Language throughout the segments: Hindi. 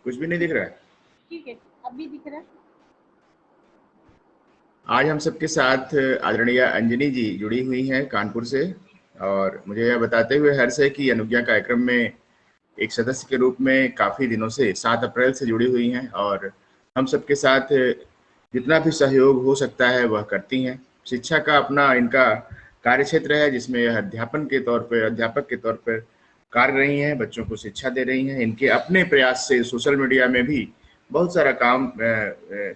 कुछ भी नहीं दिख रहा है? ठीक है, अब भी दिख रहा है। आज हम सबके साथ आदरणीय अंजनी जी जुड़ी हुई हैं कानपुर से, और मुझे यह बताते हुए हर्ष है कि अनुज्ञा कार्यक्रम में एक सदस्य के रूप में काफी दिनों से 7 अप्रैल से जुड़ी हुई हैं, और हम सबके साथ जितना भी सहयोग हो सकता है वह करती हैं। शिक्षा का अपना इनका कार्यक्षेत्र है, जिसमें यह अध्यापक के तौर पर कार्य रही हैं, बच्चों को शिक्षा दे रही हैं। इनके अपने प्रयास से सोशल मीडिया में भी बहुत सारा काम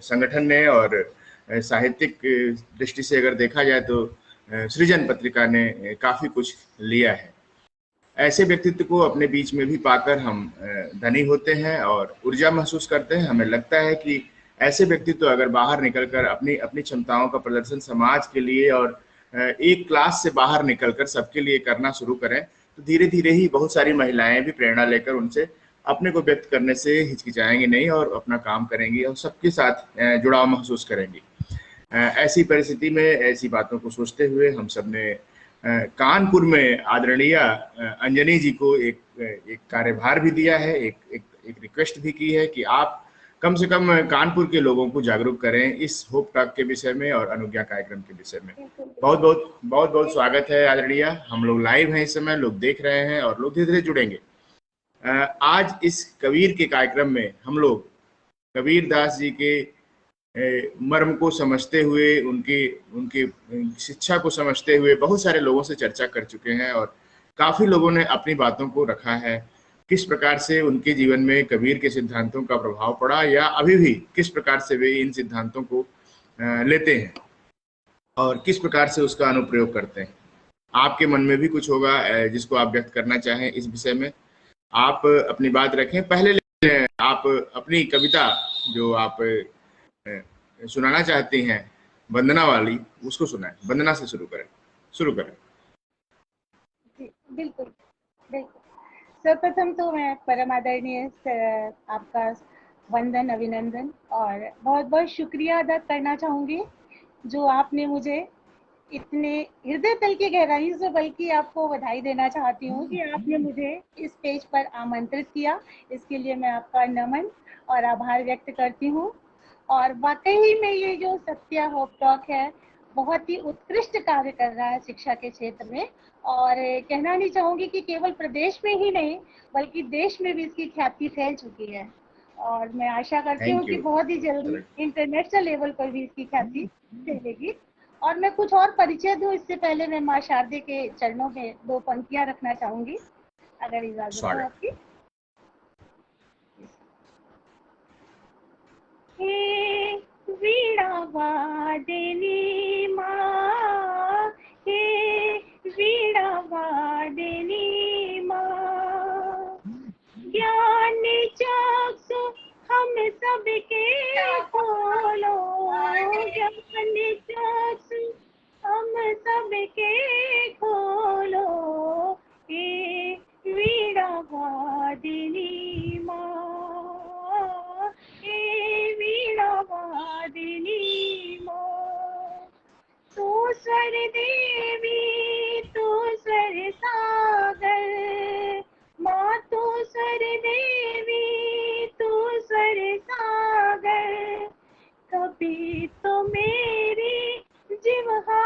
संगठन ने और साहित्यिक दृष्टि से अगर देखा जाए तो सृजन पत्रिका ने काफी कुछ लिया है। ऐसे व्यक्तित्व को अपने बीच में भी पाकर हम धनी होते हैं और ऊर्जा महसूस करते हैं। हमें लगता है कि ऐसे व्यक्तित्व अगर बाहर निकलकर अपनी अपनी क्षमताओं का प्रदर्शन समाज के लिए और एक क्लास से बाहर निकलकर सबके लिए करना शुरू करें, तो धीरे धीरे ही बहुत सारी महिलाएं भी प्रेरणा लेकर उनसे अपने को व्यक्त करने से हिचकिचाएंगी नहीं और अपना काम करेंगी और सबके साथ जुड़ाव महसूस करेंगी। ऐसी परिस्थिति में ऐसी बातों को सोचते हुए हम सब ने कानपुर में आदरणीय अंजनी जी को एक कार्यभार भी दिया है, एक रिक्वेस्ट भी की है कि आप कम से कम कानपुर के लोगों को जागरूक करें इस होप टॉक के विषय में और अनुज्ञा कार्यक्रम के विषय में। बहुत बहुत स्वागत है आदरणीय। हम लोग लाइव हैं इस समय, लोग देख रहे हैं और लोग धीरे धीरे जुड़ेंगे। आज इस कबीर के कार्यक्रम में हम लोग कबीर दास जी के मर्म को समझते हुए, उनकी उनकी शिक्षा को समझते हुए बहुत सारे लोगों से चर्चा कर चुके हैं और काफी लोगों ने अपनी बातों को रखा है। किस प्रकार से उनके जीवन में कबीर के सिद्धांतों का प्रभाव पड़ा या अभी भी किस प्रकार से वे इन सिद्धांतों को लेते हैं और किस प्रकार से उसका अनुप्रयोग करते हैं। आपके मन में भी कुछ होगा जिसको आप व्यक्त करना चाहें इस विषय में, आप अपनी बात रखें। पहले आप अपनी कविता जो आप सुनाना चाहती हैं वंदना वाली, उसको सुनाएं। वंदना से शुरू करें। जी बिल्कुल बिल्कुल। सर्वप्रथम तो मैं परम आदरणीय आपका वंदन, अभिनंदन और बहुत बहुत शुक्रिया अदा करना चाहूँगी जो आपने मुझे इतने हृदय तल की गहराई से, बल्कि आपको बधाई देना चाहती हूँ कि आपने मुझे इस पेज पर आमंत्रित किया। इसके लिए मैं आपका नमन और आभार व्यक्त करती हूँ। और वाकई में ये जो सत्या होप टॉक है बहुत ही उत्कृष्ट कार्य कर रहा है शिक्षा के क्षेत्र में, और कहना नहीं चाहूँगी कि केवल प्रदेश में ही नहीं बल्कि देश में भी इसकी ख्याति फैल चुकी है। और मैं आशा करती हूँ कि बहुत ही जल्दी इंटरनेशनल लेवल पर भी इसकी ख्याति फैलेगी। और मैं कुछ और परिचय दूं इससे पहले मैं माँ शारदे के चरणों में 2 पंक्तियां रखना चाहूंगी, अगर इजाजत हो आपकी। हे वीणा वादिनी माँ, हे वीणा वादिनी माँ, ज्ञान चक्षु हम सबके खोलो, ज्ञान चक्षु हम सबके खोलो, हे वीणा वादिनी माँ, हे वीणा वादिनी माँ। तू स्वर देवी तू स्वर सागर माँ, तू स्वर देवी तू स्वर सागर, कभी तो मेरी जिह्वा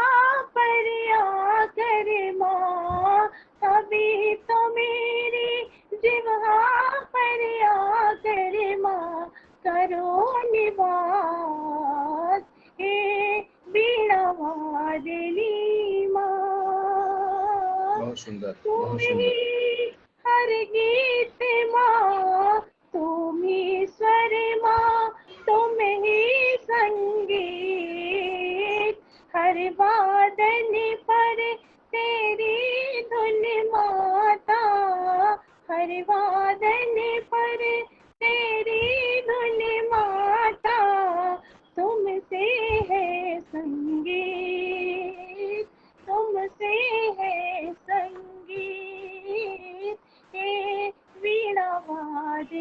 पर आकर माँ, कभी तो मेरी जिह्वा पर आकर माँ करो निवास, हे वीणा वादिनी माँ। बहुत सुंदर, बहुत सुंदर। हर गीत माँ तुम ही स्वर माँ, तुम ही संगीत, हर वादन पर तेरी धुन माता, हर वादन पर तेरी धुन माता, तुमसे है संगीत, तुमसे है संगीत, हे वीणा वादिनी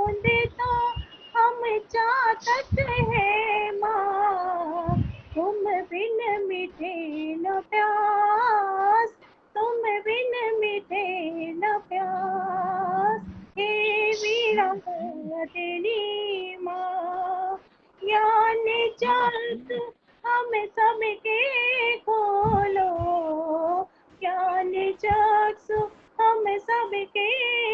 बूंद तो हम चाहत है माँ, तुम बिन मीठे न प्यास, तुम बिन मीठे न प्यास, हे वीरा तेरी माँ, ज्ञान जात हम सबके खोलो, ज्ञान चक्षु हम सबके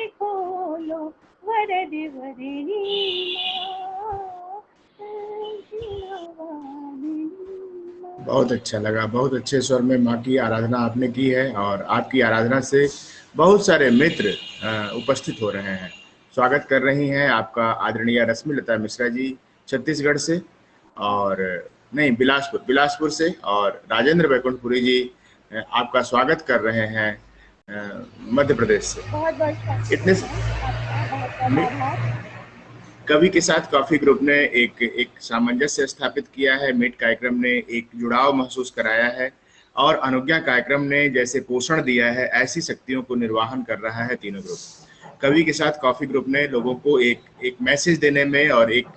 खोलो, वरद वरनी माँ, बहुत अच्छा लगा, बहुत अच्छे स्वर में माँ की आराधना आपने की है और आपकी आराधना से बहुत सारे मित्र उपस्थित हो रहे हैं। स्वागत कर रही हैं आपका आदरणीय रश्मिलता मिश्रा जी छत्तीसगढ़ से, और नहीं बिलासपुर से, और राजेंद्र बैकुंठपुरी जी आपका स्वागत कर रहे हैं मध्य प्रदेश से। बहुत बहुत इतने स्वागत है आपका, बहुत बहुत आभार। कवि के साथ कॉफी ग्रुप ने एक सामंजस्य स्थापित किया है, मीट कार्यक्रम ने एक जुड़ाव महसूस कराया है, और अनुज्ञा कार्यक्रम ने जैसे पोषण दिया है, ऐसी शक्तियों को निर्वाहन कर रहा है तीनों ग्रुप। कवि के साथ कॉफी ग्रुप ने लोगों को एक मैसेज देने में और एक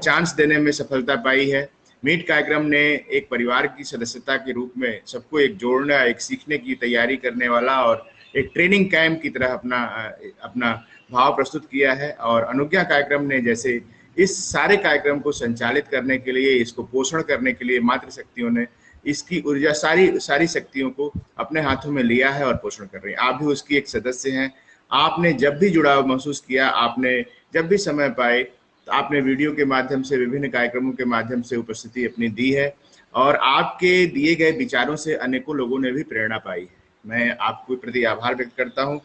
चांस देने में सफलता पाई है। मीट कार्यक्रम ने एक परिवार की सदस्यता के रूप में सबको एक जोड़ना, एक सीखने की तैयारी करने वाला और एक ट्रेनिंग कैंप की तरह अपना भाव प्रस्तुत किया है। और अनुज्ञा कार्यक्रम ने जैसे इस सारे कार्यक्रम को संचालित करने के लिए, इसको पोषण करने के लिए मातृ शक्तियों ने इसकी ऊर्जा सारी शक्तियों को अपने हाथों में लिया है और पोषण कर रही है। आप भी उसकी एक सदस्य हैं। आपने जब भी जुड़ाव महसूस किया, आपने जब भी समय पाए, तो आपने वीडियो के माध्यम से, विभिन्न कार्यक्रमों के माध्यम से उपस्थिति अपनी दी है, और आपके दिए गए विचारों से अनेकों लोगों ने भी प्रेरणा पाई है। मैं आपके प्रति आभार व्यक्त करता हूँ।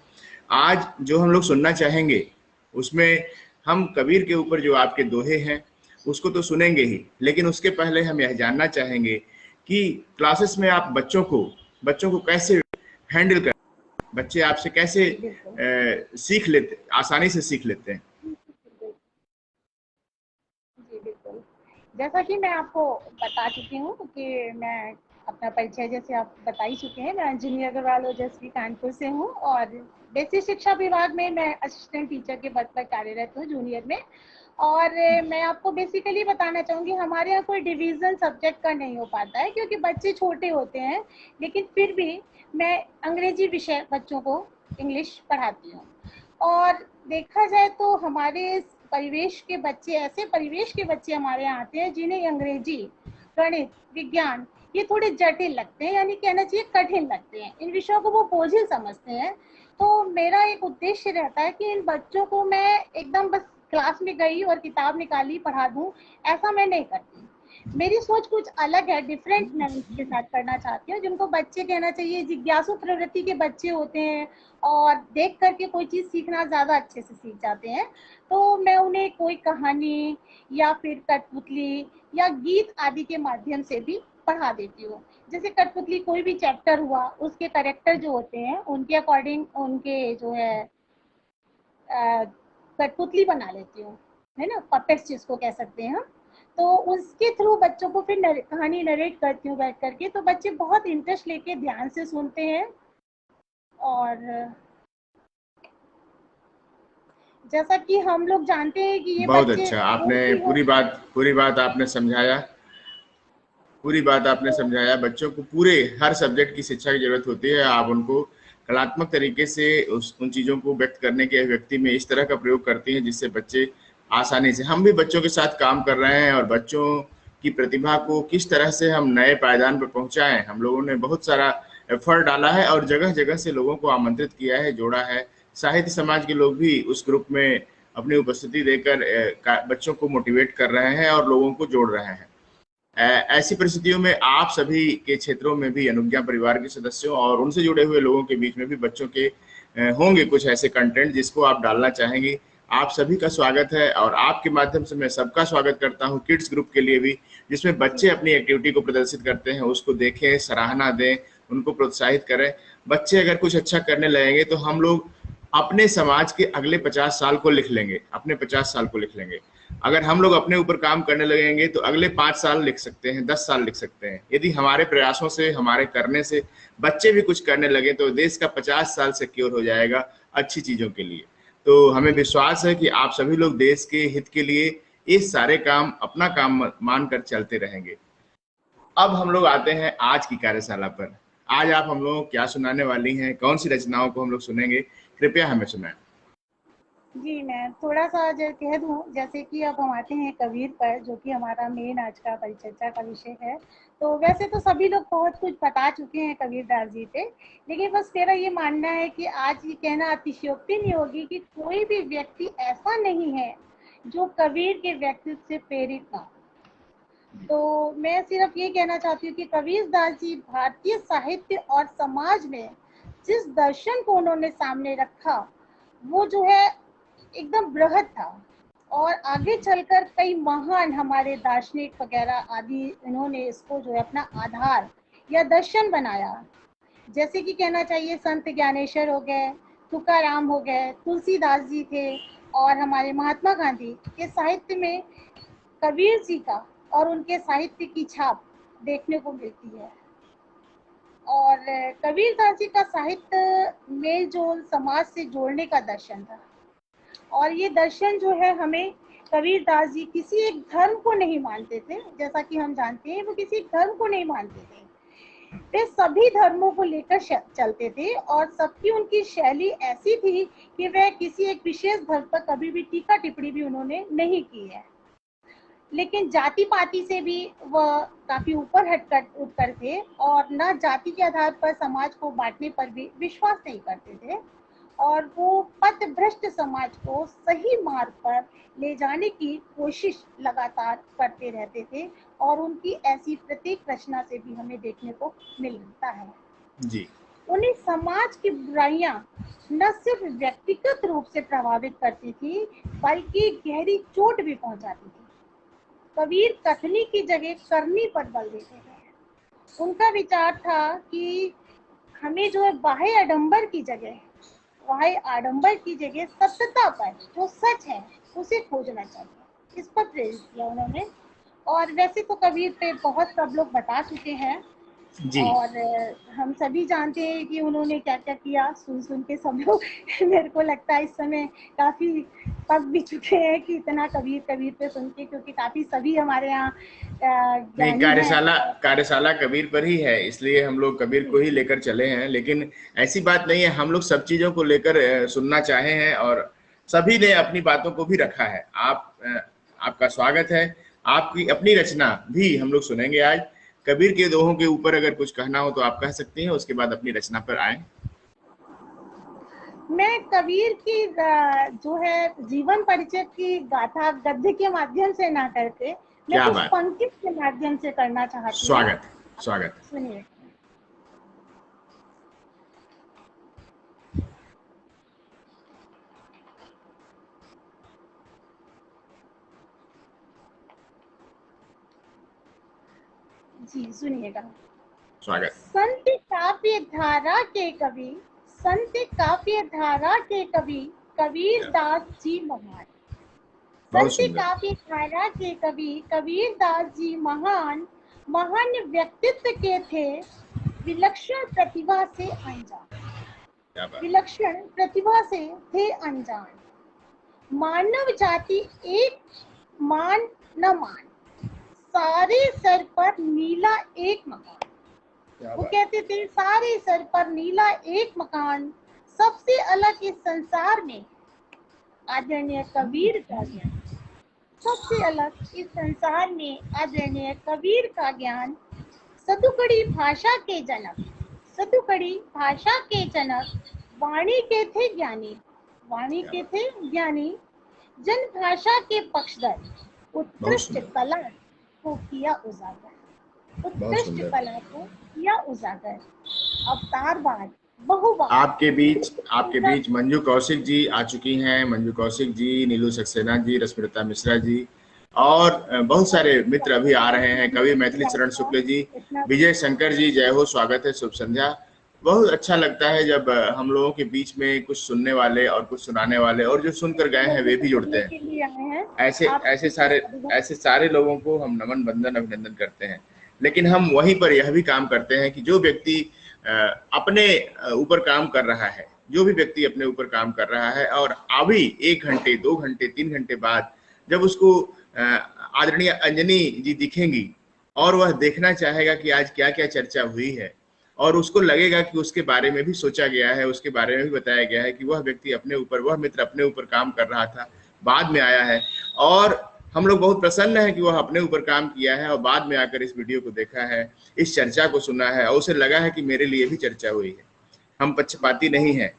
आज जो हम लोग सुनना चाहेंगे उसमें हम कबीर के ऊपर जो आपके दोहे हैं उसको तो सुनेंगे ही, लेकिन उसके पहले हम यह जानना चाहेंगे कि क्लासेस में आप बच्चों को कैसे हैंडल कर, बच्चे आपसे कैसे सीख लेते, आसानी से सीख लेते हैं। जी बिल्कुल, जैसा कि मैं आपको बता चुकी हूँ कि मैं अपना परिचय जैसे आप बता ही चुके हैं, मैं अंजनी अग्रवाल ओजस्वी कानपुर से हूँ, और बेसिक शिक्षा विभाग में मैं असिस्टेंट टीचर के पद पर कार्यरत हूँ, जूनियर में। और मैं आपको बेसिकली बताना चाहूँगी, हमारे यहाँ कोई डिवीज़न सब्जेक्ट का नहीं हो पाता है क्योंकि बच्चे छोटे होते हैं, लेकिन फिर भी मैं अंग्रेजी विषय बच्चों को इंग्लिश पढ़ाती हूँ। और देखा जाए तो हमारे परिवेश के बच्चे, ऐसे परिवेश के बच्चे हमारे यहाँ आते हैं जिन्हें अंग्रेजी, गणित, विज्ञान ये थोड़े जटिल लगते हैं, यानी कहना चाहिए कठिन लगते हैं, इन विषयों को वो बोझिल समझते हैं। तो मेरा एक उद्देश्य रहता है कि इन बच्चों को मैं एकदम बस क्लास में गई और किताब निकाली पढ़ा दूं, ऐसा मैं नहीं करती। मेरी सोच कुछ अलग है, डिफरेंट मैं उनके साथ करना चाहती हूँ, जिनको बच्चे कहना चाहिए जिज्ञासु प्रवृत्ति के बच्चे होते हैं और देख करके कोई चीज़ सीखना ज़्यादा अच्छे से सीख जाते हैं। तो मैं उन्हें कोई कहानी या फिर कठपुतली या गीत आदि के माध्यम से भी पढ़ा देती हूँ। जैसे कठपुतली कोई भी चैप्टर हुआ, उसके कैरेक्टर जो होते हैं उनके अकॉर्डिंग उनके जो है कठपुतली बना लेती हूँ, है ना, पपेट्स जिसको कह सकते हैं हम। तो उसके थ्रू बच्चों को फिर कहानी नरेट करती हूँ बैठ करके, तो बच्चे बहुत इंटरेस्ट लेके ध्यान से सुनते हैं। और जैसा कि हम लोग जानते हैं कि ये बहुत बच्चे अच्छा, आपने पूरी बात आपने समझाया। बच्चों को पूरे हर सब्जेक्ट की शिक्षा की जरूरत होती है। आप उनको कलात्मक तरीके से उन चीज़ों को व्यक्त करने के अभिव्यक्ति में इस तरह का प्रयोग करती हैं जिससे बच्चे आसानी से, हम भी बच्चों के साथ काम कर रहे हैं और बच्चों की प्रतिभा को किस तरह से हम नए पायदान पर पहुंचाएं, हम लोगों ने बहुत सारा एफर्ट डाला है और जगह जगह से लोगों को आमंत्रित किया है, जोड़ा है। साहित्य समाज के लोग भी उस ग्रुप में अपनी उपस्थिति देकर बच्चों को मोटिवेट कर रहे हैं और लोगों को जोड़ रहे हैं। ऐसी परिस्थितियों में आप सभी के क्षेत्रों में भी अनुज्ञा परिवार के सदस्यों और उनसे जुड़े हुए लोगों के बीच में भी बच्चों के होंगे कुछ ऐसे कंटेंट जिसको आप डालना चाहेंगे। आप सभी का स्वागत है और आपके माध्यम से मैं सबका स्वागत करता हूं किड्स ग्रुप के लिए भी, जिसमें बच्चे अपनी एक्टिविटी को प्रदर्शित करते हैं, उसको देखें, सराहना दें, उनको प्रोत्साहित करें। बच्चे अगर कुछ अच्छा करने लगेंगे तो हम लोग अपने समाज के अगले 50 साल को लिख लेंगे, अपने 50 साल को लिख लेंगे। अगर हम लोग अपने ऊपर काम करने लगेंगे तो अगले 5 साल लिख सकते हैं, 10 साल लिख सकते हैं। यदि हमारे प्रयासों से, हमारे करने से बच्चे भी कुछ करने लगे तो देश का 50 साल सिक्योर हो जाएगा अच्छी चीजों के लिए। तो हमें विश्वास है कि आप सभी लोग देश के हित के लिए ये सारे काम अपना काम मानकर चलते रहेंगे। अब हम लोग आते हैं आज की कार्यशाला पर। आज आप हम लोगों को क्या सुनाने वाली हैं, कौन सी रचनाओं को हम लोग सुनेंगे, कृपया हमें सुनाएं। जी, मैं थोड़ा सा जो कह दूं, जैसे कि अब हम आते हैं कबीर पर, जो कि हमारा मेन आज का परिचर्चा का विषय है। तो वैसे तो सभी लोग बहुत कुछ बता चुके हैं कबीरदास जी पे, लेकिन बस मेरा ये मानना है कि आज ये कहना अतिशयोक्ति नहीं होगी कि कोई भी व्यक्ति ऐसा नहीं है जो कबीर के व्यक्तित्व से प्रेरित ना हो। तो मैं सिर्फ ये कहना चाहती हूँ कि कबीरदास जी भारतीय साहित्य और समाज में जिस दर्शन को उन्होंने सामने रखा, वो जो है एकदम बृहद था। और आगे चलकर कई महान हमारे दार्शनिक वगैरह आदि, इन्होंने इसको जो है अपना आधार या दर्शन बनाया। जैसे कि कहना चाहिए संत ज्ञानेश्वर हो गए, तुकाराम हो गए, तुलसीदास जी थे, और हमारे महात्मा गांधी के साहित्य में कबीर जी का और उनके साहित्य की छाप देखने को मिलती है। और कबीरदास जी का साहित्य मेल जोल समाज से जोड़ने का दर्शन था। और ये दर्शन जो है, हमें कबीरदास जी किसी एक धर्म को नहीं मानते थे, जैसा कि हम जानते हैं वो किसी धर्म को नहीं मानते थे, वे सभी धर्मों को लेकर चलते थे। और सबकी उनकी शैली ऐसी थी कि वह किसी एक विशेष धर्म पर कभी भी टीका टिप्पणी भी उन्होंने नहीं की है। लेकिन जाति पाति से भी वह काफी ऊपर उठकर थे, और न जाति के आधार पर समाज को बांटने पर भी विश्वास नहीं करते थे। और वो पथभ्रष्ट समाज को सही मार्ग पर ले जाने की कोशिश लगातार करते रहते थे, और उनकी ऐसी प्रत्येक रचना से भी हमें देखने को मिलता है जी। उन्हें समाज की बुराइयां न सिर्फ व्यक्तिगत रूप से प्रभावित करती थी, बल्कि गहरी चोट भी पहुंचाती थी। कबीर कथनी की जगह करनी पर बल देते थे। उनका विचार था कि हमें जो है बाह्य आडंबर की जगह सत्यता पर, जो सच है, उसे खोजना चाहिए। इस पर प्रेरित किया उन्होंने। और वैसे तो कबीर पे बहुत सब लोग बता चुके हैं, जी। और हम सभी जानते हैं कि उन्होंने क्या क्या किया। सुन के सब लोग मेरे को लगता है इस समय काफी पक भी चुके हैं कि इतना कबीर पे सुन के, क्योंकि काफी सभी हमारे यहाँ नहीं, ज्ञानी हैं। कार्यशाला कबीर पर ही है, इसलिए हम लोग कबीर को ही लेकर चले हैं। लेकिन ऐसी बात नहीं है, हम लोग सब चीजों को लेकर सुनना चाहे हैं, और सभी ने अपनी बातों को भी रखा है। आपका स्वागत है। आपकी अपनी रचना भी हम लोग सुनेंगे आज। कबीर के दोहों के ऊपर अगर कुछ कहना हो तो आप कह सकती हैं, उसके बाद अपनी रचना पर आए। मैं कबीर की जो है जीवन परिचय की गाथा गद्य के माध्यम से ना करके, मैं क्या कुछ बात, पंक्ति के माध्यम से करना चाहती हूँ। स्वागत। सुनिए। जी सुनिएगा। स्वागत। संत काव्य धारा के कवि कबीरदास जी महान। संत काव्य धारा के कवि कबीरदास जी महान व्यक्तित्व के थे, विलक्षण प्रतिभा से अनजान। मानव जाति एक मान न मान, सारे सर पर नीला एक मकान। वो कहते थे सारे सर पर नीला एक मकान, सबसे अलग इस संसार में आदरणीय कबीर का ज्ञान। सबसे अलग इस संसार में आदरणीय कबीर का ज्ञान। सतुकड़ी भाषा के जनक, वाणी के थे ज्ञानी, जन भाषा के पक्षधर, उत्कृष्ट कला को किया उजागर। अवतारवाद बहुवाद। आपके बीच मंजू कौशिक जी आ चुकी हैं। मंजू कौशिक जी, नीलू सक्सेना जी, रश्मिता मिश्रा जी, और बहुत सारे मित्र अभी आ रहे हैं। कवि मैथिली चरण शुक्ल जी, विजय शंकर जी, जय हो, स्वागत है, शुभ संध्या। बहुत अच्छा लगता है जब हम लोगों के बीच में कुछ सुनने वाले और कुछ सुनाने वाले, और जो सुनकर गए हैं वे भी जुड़ते हैं। ऐसे सारे लोगों को हम नमन, वंदन, अभिनंदन करते हैं। लेकिन हम वहीं पर यह भी काम करते हैं कि जो व्यक्ति अपने ऊपर काम कर रहा है, जो भी व्यक्ति अपने ऊपर काम कर रहा है, और अभी 1 घंटे 2 घंटे 3 घंटे बाद जब उसको आदरणीय अंजनी जी दिखेंगी और वह देखना चाहेगा कि आज क्या क्या चर्चा हुई है, और उसको लगेगा कि उसके बारे में भी सोचा गया है, उसके बारे में भी बताया गया है कि वह व्यक्ति अपने ऊपर, वह मित्र अपने ऊपर काम कर रहा था, बाद में आया है, और हम लोग बहुत प्रसन्न हैं कि वह अपने ऊपर काम किया है और बाद में आकर इस वीडियो को देखा है, इस चर्चा को सुना है और उसे लगा है कि मेरे लिए भी चर्चा हुई है। हम पक्षपाती नहीं हैं।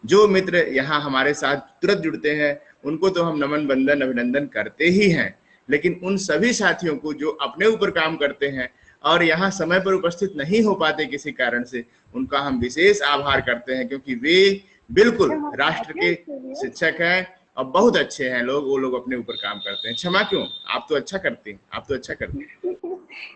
जो मित्र यहाँ हमारे साथ तुरंत जुड़ते हैं उनको तो हम नमन, वंदन, अभिनंदन करते ही हैं, लेकिन उन सभी साथियों को जो अपने ऊपर काम करते हैं और यहाँ समय पर उपस्थित नहीं हो पाते किसी कारण से, उनका हम विशेष आभार करते हैं, क्योंकि वे बिल्कुल राष्ट्र के शिक्षक हैं और बहुत अच्छे हैं लोग, वो लोग अपने ऊपर काम करते हैं। क्षमा क्यों, आप तो अच्छा करती हैं, आप तो अच्छा करती हैं।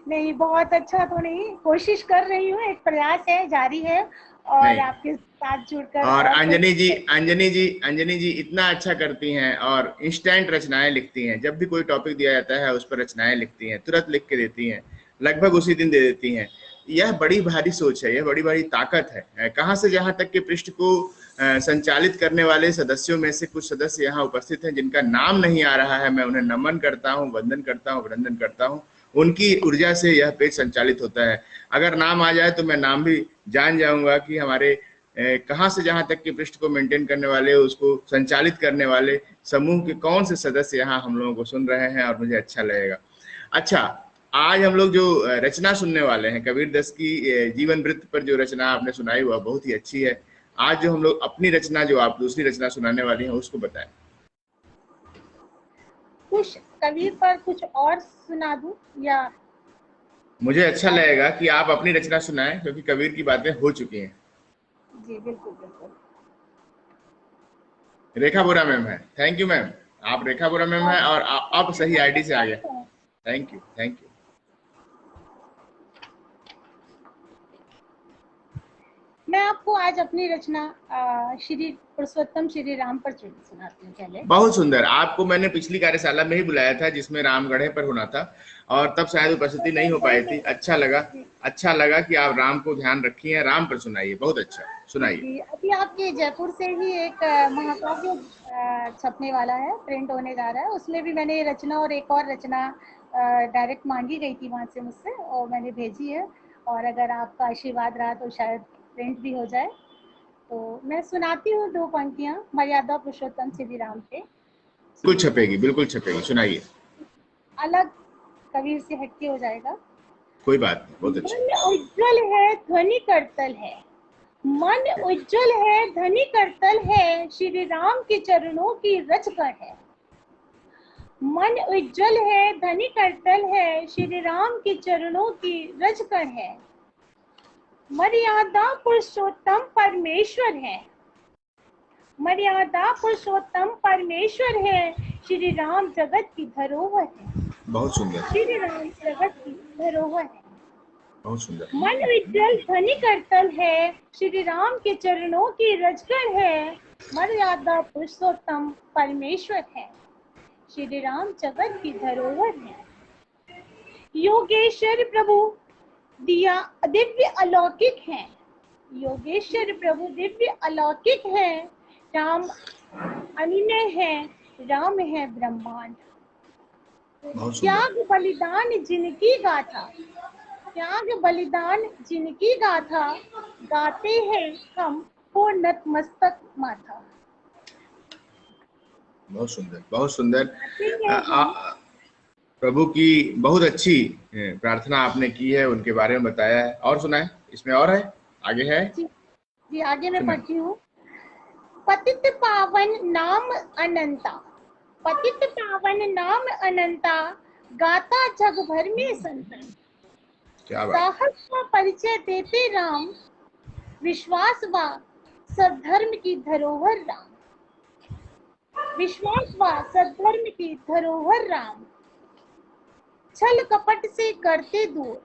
नहीं, बहुत अच्छा तो नहीं, कोशिश कर रही हूँ, एक प्रयास है, जारी है, और आपके साथ जुड़कर। और अंजनी जी इतना अच्छा करती हैं और इंस्टेंट रचनाएं लिखती हैं। जब भी कोई टॉपिक दिया जाता है उस पर रचनाएं लिखती हैं, तुरंत लिख के देती हैं, लगभग उसी दिन दे देती हैं। यह बड़ी भारी सोच है, यह बड़ी भारी ताकत है। कहाँ से जहाँ तक के पृष्ठ को संचालित करने वाले सदस्यों में से कुछ सदस्य यहाँ उपस्थित हैं जिनका नाम नहीं आ रहा है, मैं उन्हें नमन करता हूँ, वंदन करता हूँ, अभिनंदन करता हूँ। उनकी ऊर्जा से यह पेज संचालित होता है। अगर नाम आ जाए तो मैं नाम भी जान जाऊंगा कि हमारे कहाँ से जहाँ तक के पृष्ठ को मेंटेन करने वाले, उसको संचालित करने वाले समूह के कौन से सदस्य यहाँ हम लोगों को सुन रहे हैं, और मुझे अच्छा लगेगा। अच्छा, आज हम लोग जो रचना सुनने वाले हैं, कबीर दास की जीवन वृत्त पर जो रचना आपने सुनाई हुआ बहुत ही अच्छी है। आज जो हम लोग अपनी रचना, जो आप दूसरी रचना सुनाने वाली हैं, उसको बताएं। कुछ कबीर पर कुछ और सुना दूं या? मुझे अच्छा लगेगा कि आप अपनी रचना सुनाएं, क्योंकि कबीर की बातें हो चुकी हैं। जी बिल्कुल बिल्कुल। रेखा बोरा मैम है। थैंक यू मैम, आप रेखा बोरा मैम है और आप सही आईडी से आ गए। Thank you, thank you. मैं आपको आज अपनी रचना श्री पुरुषोत्तम श्री राम पर सुनाती हूँ। पहले बहुत सुंदर। आपको मैंने पिछली कार्यशाला में ही बुलाया था जिसमें रामगढ़े पर होना था, और तब शायद उपस्थिति नहीं हो पाई थी। अच्छा लगा कि आप राम को ध्यान रखी हैं। राम पर सुनाइए, बहुत अच्छा, सुनाइए। अभी आपके जयपुर से ही एक महाकाव्य छपने वाला है, प्रिंट होने जा रहा है। उसमें भी मैंने ये रचना और एक और रचना डायरेक्ट मांगी गई थी वहाँ से मुझसे, और मैंने भेजी है, और अगर आपका आशीर्वाद रहा तो शायद प्रिंट भी हो जाए। तो मैं सुनाती हूँ 2 पंक्तियाँ मर्यादा पुरुषोत्तम श्री राम पे। बिल्कुल छपेगी, बिल्कुल छपेगी, सुनाइए। अलग कबीर से हटके हो जाएगा। कोई बात नहीं, बहुत अच्छा। मन उज्जवल है, ध्वनि करतल है। मन उज्जवल है, ध्वनि करतल है, श्री राम के चरणों की रचकर है। मन उज्जवल है, ध्वनि करतल है, श्री राम के चरणों की रचकर है। मर्यादा पुरुषोत्तम परमेश्वर है। मर्यादा पुरुषोत्तम परमेश्वर है, श्री राम जगत की धरोहर है। बहुत सुंदर। श्री राम जगत की धरोहर है। बहुत सुंदर। मन उज्जवल ध्वनि करतल है, श्री राम के चरणों की रजकर है। मर्यादा पुरुषोत्तम परमेश्वर है, श्री राम जगत की धरोहर है। योगेश्वर प्रभु दिया दिव्य अलौकिक है। योगेश्वर प्रभु दिव्य अलौकिक है। राम अनिनय है, राम है ब्रह्मांड। त्याग बलिदान जिनकी गाथा, त्याग बलिदान जिनकी गाथा, गाते हैं हम हो नतमस्तक माथा। बहुत सुंदर, बहुत सुंदर। प्रभु की बहुत अच्छी प्रार्थना आपने की है, उनके बारे में बताया है। और सुनाए, इसमें और है, आगे है जी आगे मैं पढ़ती हूँ। पतित पावन नाम अनंता, पतित पावन नाम अनंता, गाता जग भर में संतन। साहस का परिचय देते राम, विश्वास व सद्धर्म की धरोहर राम। विश्वास व सद्धर्म की धरोहर राम। छल कपट से करते दूर,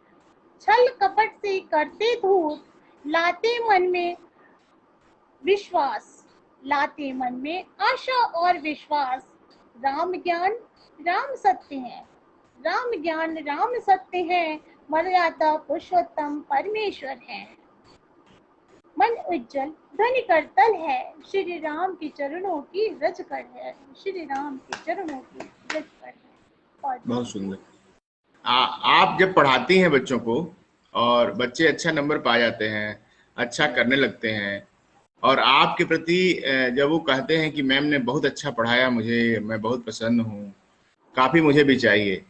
छल कपट से करते दूर, लाते मन में विश्वास, लाते मन में आशा और विश्वास। राम ज्ञान राम सत्य है, राम ज्ञान राम सत्य है। मर्यादा पुरुषोत्तम परमेश्वर है। मन उज्जवल ध्वनि करतल है, श्री राम के चरणों की रज कर है, श्री राम के चरणों की रज कर है। बहुत बहुत सुंदर। आप जब पढ़ाती हैं बच्चों को और बच्चे अच्छा नंबर पा जाते हैं, अच्छा करने लगते हैं, और आपके प्रति जब वो कहते हैं कि मैम ने बहुत अच्छा पढ़ाया मुझे, मैं बहुत प्रसन्न हूँ, काफ़ी मुझे भी चाहिए।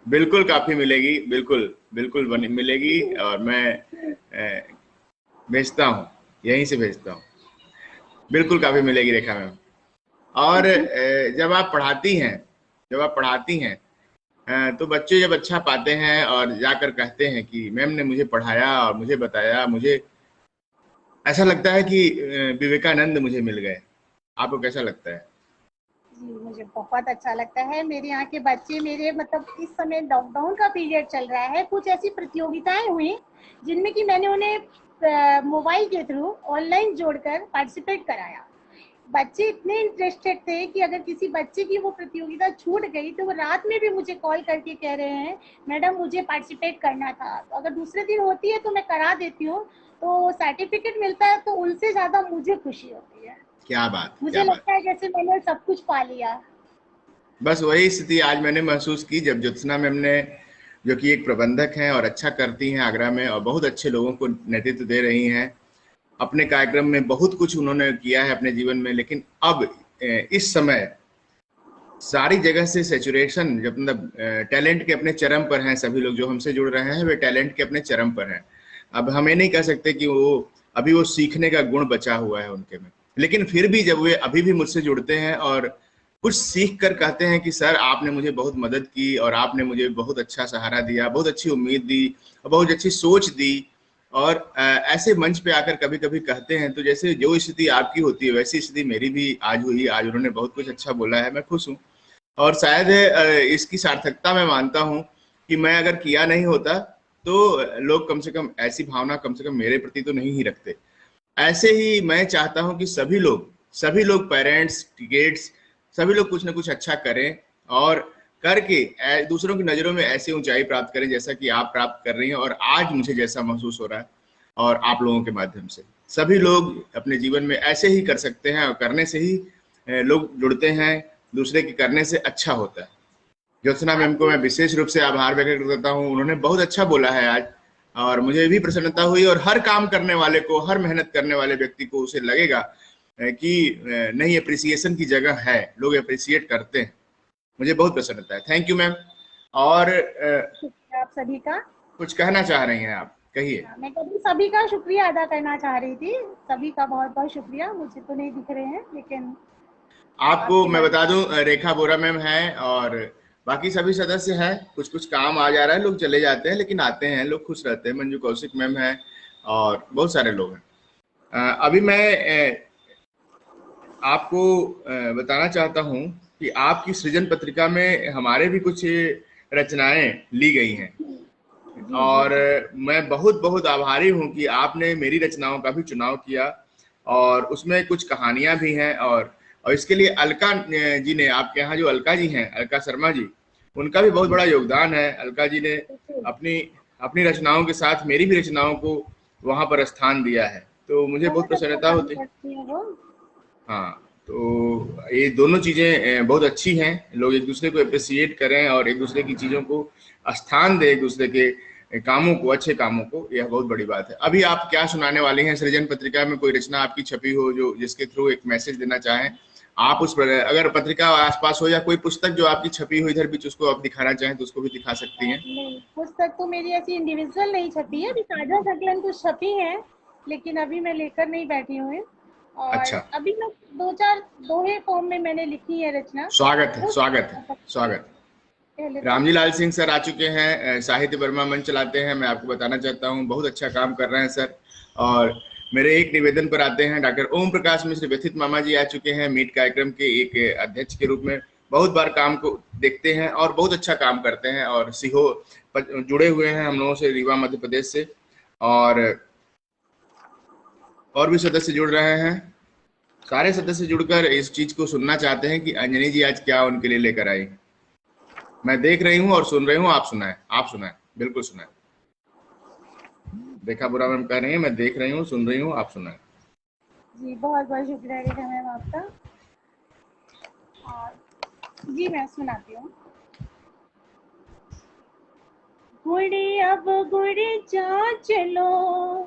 बिल्कुल काफ़ी मिलेगी, बिल्कुल, बिल्कुल मिलेगी, और मैं भेजता हूँ, यहीं से भेजता हूँ। बिल्कुल काफ़ी मिलेगी रेखा मैम। और जब आप पढ़ाती हैं तो बच्चे जब अच्छा पाते हैं और जाकर कहते हैं कि मैम ने मुझे पढ़ाया और मुझे बताया, मुझे ऐसा लगता है कि विवेकानंद मुझे मिल गए। आपको कैसा लगता है? जी, मुझे बहुत अच्छा लगता है। मेरे यहाँ के बच्चे मेरे मतलब इस समय लॉकडाउन का पीरियड चल रहा है, कुछ ऐसी प्रतियोगिताएं हुई जिनमें कि मैंने उन्हें मोबाइल के थ्रू ऑनलाइन जोड़कर पार्टिसिपेट कराया। बच्चे इतने इंटरेस्टेड थे कि अगर किसी बच्चे की वो प्रतियोगिता छूट गई तो वो रात में भी मुझे कॉल करके कह रहे हैं, मैडम मुझे पार्टिसिपेट करना था। तो अगर दूसरे दिन होती है तो मैं करा देती हूँ, तो सर्टिफिकेट मिलता है तो उनसे ज़्यादा मुझे खुशी होती है। क्या बात, मुझे क्या बात। लगता है जैसे मैंने सब कुछ पा लिया। बस वही स्थिति आज मैंने महसूस की जब ज्योत्सना मैम ने, जो कि एक प्रबंधक हैं और अच्छा करती हैं आगरा में और बहुत अच्छे लोगों को नेतृत्व दे रही हैं, अपने कार्यक्रम में बहुत कुछ उन्होंने किया है अपने जीवन में, लेकिन अब इस समय सारी जगह से सैचुरेशन, जब मतलब टैलेंट के अपने चरम पर हैं सभी लोग जो हमसे जुड़ रहे हैं, वे टैलेंट के अपने चरम पर हैं। अब हम ये नहीं कह सकते कि वो अभी वो सीखने का गुण बचा हुआ है उनके में, लेकिन फिर भी जब वे अभी भी मुझसे जुड़ते हैं और कुछ सीख कर कहते हैं कि सर आपने मुझे बहुत मदद की और आपने मुझे बहुत अच्छा सहारा दिया, बहुत अच्छी उम्मीद दी और बहुत अच्छी सोच दी, और ऐसे मंच पे आकर कभी कभी कहते हैं, तो जैसे जो स्थिति आपकी होती है वैसी स्थिति मेरी भी आज हुई। आज उन्होंने बहुत कुछ अच्छा बोला है, मैं खुश हूँ। और शायद इसकी सार्थकता मैं मानता हूँ कि मैं अगर किया नहीं होता तो लोग कम से कम ऐसी भावना कम से कम मेरे प्रति तो नहीं ही रखते। ऐसे ही मैं चाहता हूँ कि सभी लोग पेरेंट्स, टिकेट्स, सभी लोग कुछ ना कुछ अच्छा करें और करके दूसरों की नज़रों में ऐसी ऊंचाई प्राप्त करें जैसा कि आप प्राप्त कर रही हैं और आज मुझे जैसा महसूस हो रहा है। और आप लोगों के माध्यम से सभी लोग अपने जीवन में ऐसे ही कर सकते हैं और करने से ही लोग जुड़ते हैं, दूसरे के करने से अच्छा होता है। ज्योत्सना मैम को आपकी मैं विशेष रूप से आभार व्यक्त करता हूँ, उन्होंने बहुत अच्छा बोला है आज और मुझे भी प्रसन्नता हुई। और हर काम करने वाले को, हर मेहनत करने वाले व्यक्ति को उसे लगेगा कि नहीं, अप्रिसिएशन की जगह है, लोग अप्रिसिएट करते हैं। मुझे बहुत प्रसन्नता है। Thank you ma'am. और शुक्रिया आप सभी का। कुछ कहना चाह रही हैं आप, कहिए। मैं कभी सभी का शुक्रिया अदा करना चाह रही थी। सभी का बहुत बहुत शुक्रिया। मुझे तो नहीं दिख रहे हैं लेकिन आपको आपके मैं माध्यम बता दूं, रेखा बोरा मैम है और बाकी सभी सदस्य हैं। कुछ कुछ काम आ जा रहा है, लोग चले जाते हैं लेकिन आते हैं, लोग खुश रहते हैं। मंजू कौशिक मैम है और बहुत सारे लोग हैं। अभी मैं आपको बताना चाहता हूं कि आपकी सृजन पत्रिका में हमारे भी कुछ रचनाएं ली गई हैं जी जी और जी। मैं बहुत बहुत आभारी हूं कि आपने मेरी रचनाओं का भी चुनाव किया और उसमें कुछ कहानियां भी हैं। और इसके लिए अलका जी ने, आपके यहाँ जो अलका जी हैं, अलका शर्मा जी, उनका भी बहुत बड़ा योगदान है। अलका जी ने बिल्कुल। अपनी अपनी रचनाओं के साथ मेरी भी रचनाओं को वहां पर स्थान दिया है, तो मुझे बहुत बहुत अच्छा प्रसन्नता काम होती। करती हैं वो। हाँ, तो ये दोनों चीज़ें बहुत अच्छी हैं। लोग एक दूसरे को अप्रिसिएट करें और एक दूसरे की चीज़ों को स्थान दें, एक दूसरे के कामों को, अच्छे कामों को, यह बहुत बड़ी बात है। अभी आप क्या सुनाने वाली हैं? सृजन पत्रिका में कोई रचना आपकी छपी हो जो जिसके थ्रू एक मैसेज देना चाहें आप, उस पर अगर पत्रिका आसपास हो या कोई पुस्तक जो आपकी छपी हो इधर बीच, उसको आप दिखाना चाहें तो उसको भी दिखा सकती हैं। नहीं, पुस्तक तो मेरी ऐसी इंडिविजुअल नहीं छपी है। अभी साझा संकलन कुछ छपी है लेकिन अभी मैं लेकर नहीं बैठी हूँ। और अच्छा, अभी मैं दो चार दोहे फॉर्म में मैंने लिखी है रचना। स्वागत है, वो स्वागत है, स्वागत है। पहले तो रामजी लाल सिंह सर आ चुके हैं, साहित्य वर्मा मंच चलाते हैं। मैं आपको बताना चाहता हूँ बहुत अच्छा काम कर रहे हैं सर। और मेरे एक निवेदन पर आते हैं, डॉक्टर ओम प्रकाश मिश्र व्यथित मामा जी आ चुके हैं मीट कार्यक्रम के एक अध्यक्ष के रूप में। बहुत बार काम को देखते हैं और बहुत अच्छा काम करते हैं और सीहो जुड़े हुए हैं हम लोगों से, रीवा मध्य प्रदेश से। और और भी सदस्य जुड़ रहे हैं। सारे सदस्य जुड़कर इस चीज को सुनना चाहते हैं कि अंजनी जी आज क्या उनके लिए लेकर आई। मैं देख रही हूँ और सुन रही हूँ, आप सुनाएं, आप सुनाएं, बिल्कुल सुनाएं। देखा बुरा मैम कह रही है, मैं देख रही हूँ, सुन रही हूँ, आप सुनाए। जी बहुत बहुत शुक्रिया रेखा मैम आपका। और जी मैं सुनाती हूँ। गुड़ी अब गुड़ी जांच लो,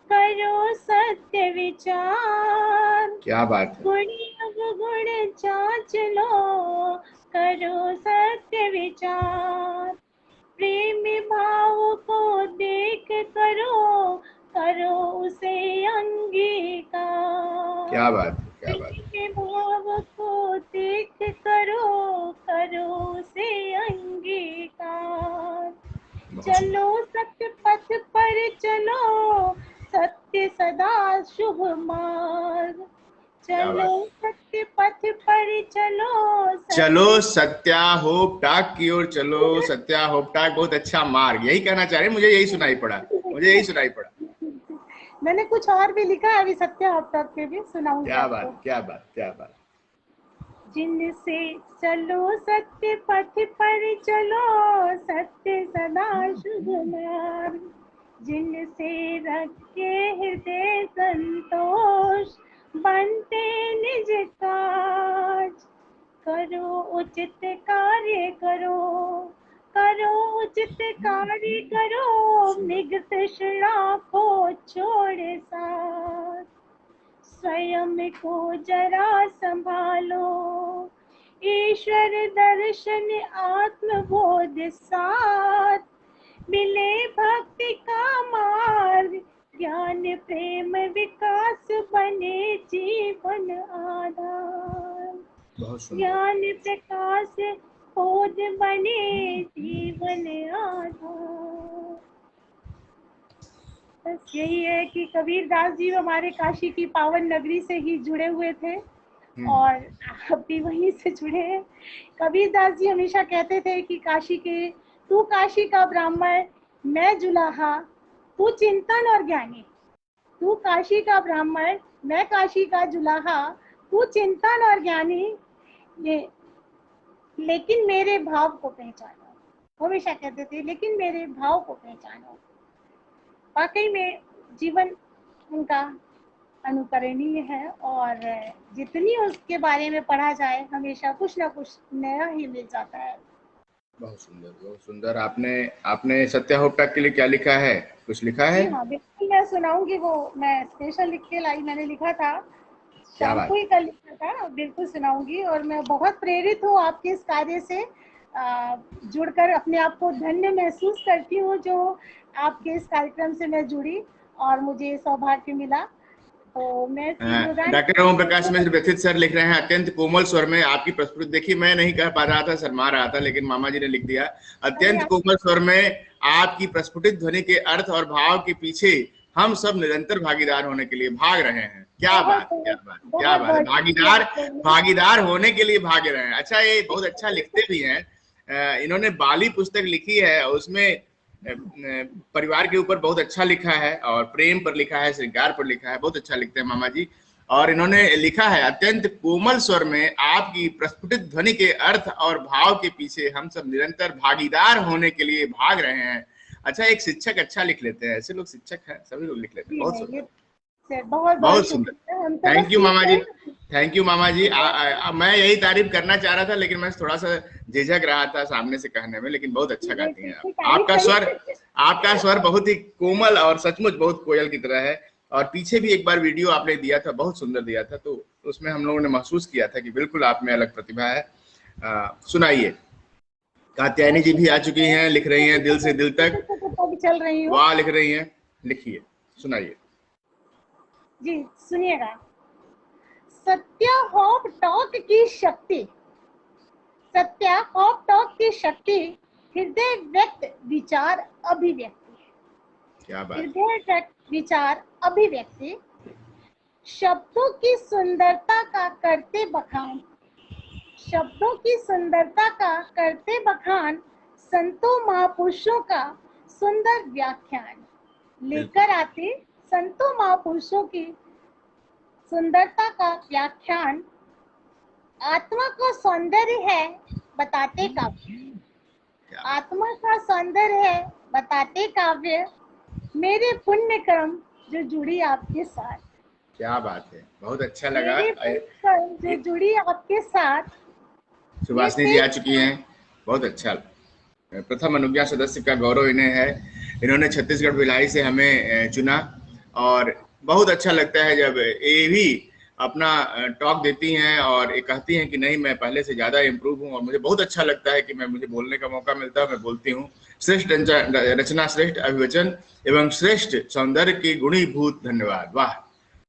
करो सत्य विचार। क्या बात है। गुड़ी अब गुड़ जांच लो, करो सत्य विचार। प्रेम भाव को देख करो, करो उसे अंगीकार। क्या बात है, क्या बात है। प्रेम भाव को देख करो, करो उसे अंगीकार। बहुत चलो सुंदर। सत्य पथ पर चलो, सत्य सदा शुभ मार्ग। क्या चलो बात। सत्य पथ पर चलो, चलो सत्य। सत्या होप टाक की ओर चलो, सत्या होप टाक बहुत अच्छा मार्ग, यही कहना चाह रहे हैं, मुझे यही सुनाई पड़ा, मुझे यही सुनाई पड़ा। मैंने कुछ और भी लिखा है, अभी सत्या हफ्ता के भी सुनाऊंगी क्या आपको। बात, क्या बात, क्या बात। जिनसे चलो सत्य पथ पर चलो, सत्य सदा शुभ मार्ग। जिनसे रखे हृदय संतोष, बनते निज काज। करो उचित कार्य करो, करो उचित कार्य करो, सुंदर। निगत राखो छोड़ साथ। स्वयं को जरा संभालो, ईश्वर दर्शन आत्मबोध साथ। मिले भक्ति का मार्ग, ज्ञान प्रेम विकास बने जीवन आधार। बहुत सुंदर। ज्ञान प्रकाश खोज बने जीवन आधार। बस यही है कि कबीर दास जी हमारे काशी की पावन नगरी से ही जुड़े हुए थे हम्म। और आप भी वहीं से जुड़े हैं। कबीर दास जी हमेशा कहते थे कि काशी के, तू काशी का ब्राह्मण मैं जुलाहा, तू चिंतन और ज्ञानी। तू काशी का ब्राह्मण मैं काशी का जुलाहा, तू चिंतन और ज्ञानी। ये लेकिन मेरे भाव को पहचानो, हमेशा कहते थे लेकिन मेरे भाव को पहचानो। वाकई में जीवन उनका अनुकरणीय है और जितनी उसके बारे में पढ़ा जाए हमेशा कुछ ना कुछ नया ही मिल जाता है। बहुत सुंदर, बहुत सुंदर। आपने आपने सत्या होप टाक के लिए क्या लिखा है, कुछ लिखा है? जी हाँ बिल्कुल मैं सुनाऊंगी, वो मैं स्पेशल लिख के लाई, मैंने लिखा था क्या शाम को बात। ही कल लिखा था, बिल्कुल सुनाऊंगी। और मैं बहुत प्रेरित हूँ आपके इस कार्य से, जुड़कर अपने आप को धन्य महसूस करती हूँ जो आपके इस कार्यक्रम से मैं जुड़ी और मुझे सौभाग्य मिला। तो मैं श्री गुरुदान। डॉक्टर ओम प्रकाश मिश्र व्यथित सर लिख रहे हैं, अत्यंत कोमल स्वर में आपकी प्रस्तुति, देखिए मैं नहीं कह पा रहा था, शर्मा रहा था, लेकिन मामा जी ने लिख दिया, अरे अत्यंत आप कोमल स्वर में आपकी प्रस्फुटित ध्वनि के अर्थ और भाव के पीछे हम सब निरंतर भागीदार होने के लिए भाग रहे हैं। क्या बहुत बात, क्या बहुत बात, क्या बहुत बात है, बहुत शुक्रिया भागीदार, आपको। भागीदार होने के लिए भाग रहे हैं। अच्छा, ये बहुत अच्छा लिखते भी हैं। इन्होंने बाली पुस्तक लिखी है, उसमें परिवार के ऊपर बहुत अच्छा लिखा है और प्रेम पर लिखा है, श्रृंगार पर लिखा है, बहुत अच्छा लिखते हैं मामा जी। और इन्होंने लिखा है, अत्यंत कोमल स्वर में आपकी प्रस्फुटित ध्वनि के अर्थ और भाव के पीछे हम सब निरंतर भागीदार होने के लिए भाग रहे हैं। अच्छा, एक शिक्षक अच्छा लिख लेते हैं, ऐसे लोग शिक्षक हैं, सभी लोग लिख लेते हैं, जी बहुत नहीं, ये सुंदर, सर बहुत बहुत बहुत सुंदर। शुक्रिया, हम तो बस थैंक यू सीख मामा जी, रहे हैं। थैंक यू मामा जी। मैं यही तारीफ करना चाह रहा था, लेकिन मैं थोड़ा सा झिझक रहा था सामने से कहने में, लेकिन बहुत अच्छा गाती हैं आप। तारीफ आपका स्वर, करिए। आपका स्वर बहुत ही कोमल और सचमुच बहुत कोयल की तरह है। और पीछे भी एक बार वीडियो आपने दिया था, बहुत सुंदर दिया था, तो उसमें हम लोगों ने महसूस किया था कि बिल्कुल आप में अलग प्रतिभा है। सुनाइए। कात्यायनी जी भी आ चुकी हैं, लिख रही हैं दिल से दिल तक, भी चल रही हूँ। वाह लिख रही हैं, लिखिए, सुनाइए। जी सुनिएगा। सत्या होप टॉक की शक्ति, सत्या होप टॉक की शक्ति हृदय व्यक्त विचार अभिव्यक्ति। क्या बात। हृदय व्यक्त विचार अभिव्यक्ति, शब्दों की सुंदरता का करते बखान, शब्दों की सुंदरता का करते बखान, संतों महापुरुषों का सुंदर व्याख्यान बिल्कुल। लेकर आते, संतों महापुरुषों की सुंदरता का व्याख्यान। आत्मा का सौंदर्य है बताते काव्य, क्या बात। आत्मा का सौंदर्य है बताते काव्य। मेरे पुण्य कर्म जो जुड़ी आपके साथ। क्या बात है, बहुत अच्छा लगा। मेरे पुण्य कर्म जो जुड़ी आपके साथ। ये सुभाषिनी जी आ सिर्फ चुकी हैं, बहुत अच्छा। प्रथम अनुज्ञा सदस्य का गौरव इन्हें है। इन्होंने छत्तीसगढ़ भिलाई से हमें चुना और बहुत अच्छा लगता है जब ये भी अपना टॉक देती हैं और ये कहती हैं कि नहीं, मैं पहले से ज़्यादा इम्प्रूव हूँ। और मुझे बहुत अच्छा लगता है कि मुझे बोलने का मौका मिलता है, मैं बोलती हूँ। श्रेष्ठ रचना, श्रेष्ठ अभिवचन एवं श्रेष्ठ सौंदर्य की गुणीभूत धन्यवाद। वाह,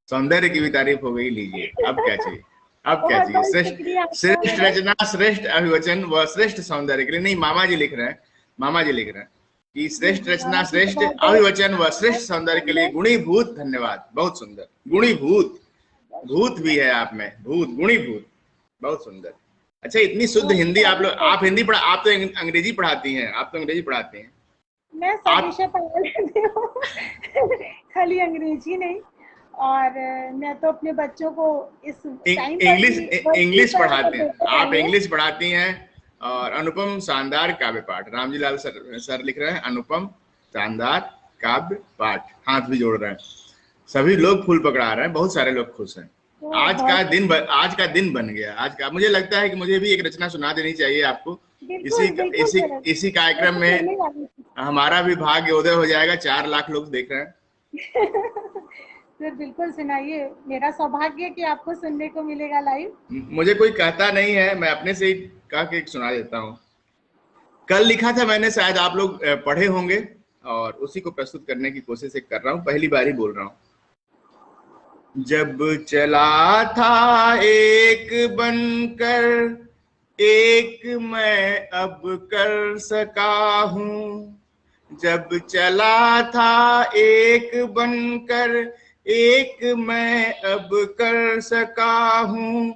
सौंदर्य की भी तारीफ हो गई, लीजिए अब क्या चाहिए, अब क्या बहुत चाहिए। बहुत श्रेष्ठ, शुक्रिया आपका श्रेष्ठ मैडम। रचना, श्रेष्ठ अभिवचन व श्रेष्ठ सौंदर्य के लिए, नहीं मामा जी लिख रहे हैं, मामा जी लिख रहे हैं कि जी श्रेष्ठ जी, रचना, मामा जी को श्रेष्ठ बहुत बहुत अभिवचन व श्रेष्ठ सौंदर्य के लिए गुणीभूत धन्यवाद। बहुत सुंदर, गुणीभूत, भूत भी है आप में, भूत, गुणीभूत, बहुत सुंदर। अच्छा, इतनी शुद्ध बहुत हिंदी आप लोग, आप हिंदी पढ़ा, आप तो अंग्रेजी पढ़ाती हैं, आप तो अंग्रेजी पढ़ाती हैं। मैं सब आप विषय पढ़ा लेती हूँ खाली अंग्रेजी नहीं। और मैं तो अपने बच्चों को इस टाइम पर इंग्लिश, भी वर्किंग इंग्लिश पर पढ़ाते हैं देते आप, रहिए। इंग्लिश पढ़ाती हैं। और अनुपम शानदार काव्य पाठ, रामजी लाल सर लिख रहे हैं, अनुपम शानदार काव्य पाठ, हाथ भी जोड़ रहे हैं। सभी लोग फूल पकड़ा रहे हैं, बहुत सारे लोग खुश हैं। तो बहुत आज का दिन बन गया। आज का मुझे लगता है कि मुझे भी एक रचना सुना देनी चाहिए आपको। इसी बिल्कुल बिल्कुल इसी सर, इसी मैं कार्यक्रम तो में करने वाली थी हमारा भी भाग्योदय हो जाएगा। 4 लाख लोग देख रहे हैं। सर बिल्कुल सुनाइए, मेरा सौभाग्य है कि आपको सुनने को मिलेगा लाइव। मुझे कोई कहता नहीं है, मैं अपने से ही कह के सुना देता हूँ। कल लिखा था मैंने, शायद आप लोग पढ़े होंगे, और उसी को प्रस्तुत करने की कोशिश कर रहा हूँ, पहली बार ही बोल रहा हूँ। जब चला था एक बनकर, एक मैं अब कर सका हूँ। जब चला था एक बनकर, एक मैं अब कर सका हूँ।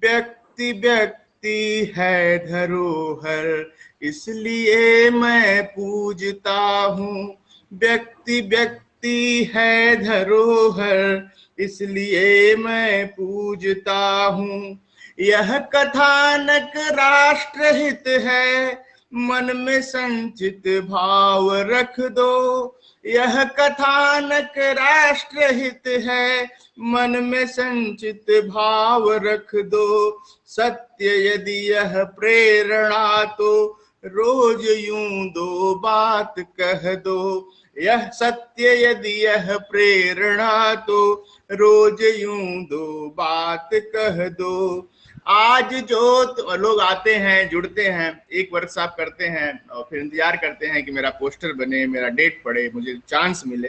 व्यक्ति व्यक्ति है धरोहर, इसलिए मैं पूजता हूँ। व्यक्ति व्यक्ति है धरोहर, इसलिए मैं पूजता हूँ। यह कथानक राष्ट्रहित है, मन में संचित भाव रख दो। यह कथानक राष्ट्रहित है, मन में संचित भाव रख दो। सत्य यदि यह प्रेरणा, तो रोज यूं दो बात कह दो। यह सत्य यदि यह प्रेरणा, तो रोज यूं दो बात कह दो। आज जो लोग आते हैं, जुड़ते हैं, एक वर्कशॉप करते हैं और फिर इंतजार करते हैं कि मेरा पोस्टर बने, मेरा डेट पड़े, मुझे चांस मिले,